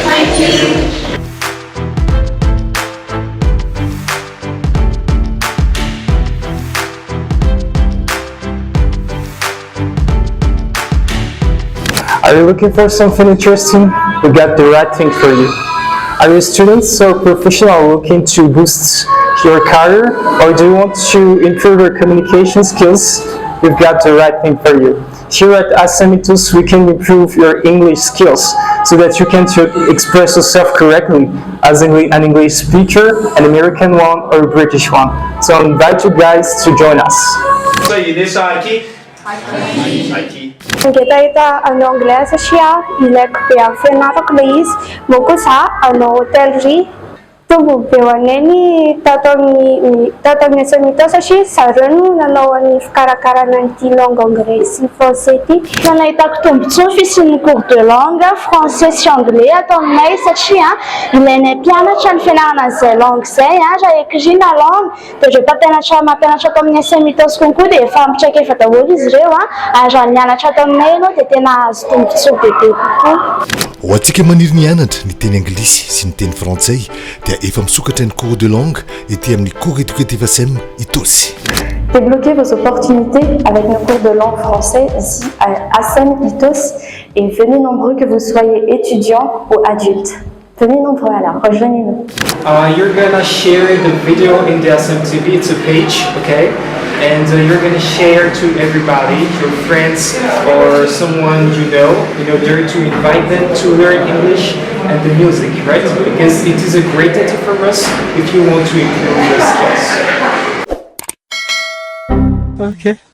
Thank you. Are you looking for something interesting? We got the right thing for you. Are you students or professional looking to boost your career, or do you want to improve your communication skills? We've got the right thing for you. Here at ACEEM Itaosy, we can improve your English skills so that you can express yourself correctly as an English speaker, an American one, or a British one. So I invite you guys to join us. So you this aqui? Aqui. Ngeta ita ano anglais siya, ilek pia fenavak leis, mokusa ano hotelry. Tubo pewaneni tatong semito sa shi saranu nanawani karakara ng tilong anglais français. Sana itako tombontsoa fisian'ny cours de langue français sy anglais atao aminay satria ilainay mpianatra ny fianarana an'izay langue izay raha écrit na langue dia ireo mampianatra atao amin'ny ACEEM Itaosy konkoa dia efa mitraika efa daholo izy ireo ary raha mianatra atao aminay ianao dia tena azo tombontsoa bebe kokoa. Ho antsika maniry nianatra ny teny anglisy sy ny teny frantsay dia efa misokatra ny cours de langue ety amin'ny cours éducatif ACEEM Itaosy. Débloquez vos opportunités avec nos cours de langue français ici à ACEEM Itaosy et venez nombreux que vous soyez étudiants ou adultes. Venez nombreux alors, rejoignez-nous. You're gonna share the video in the ACEEM TV. It's a page, okay? And you're gonna share to everybody, your friends or someone you know, in order to invite them to learn English and the music, right? Because it is a great idea for us if you want to improve your skills. Okay.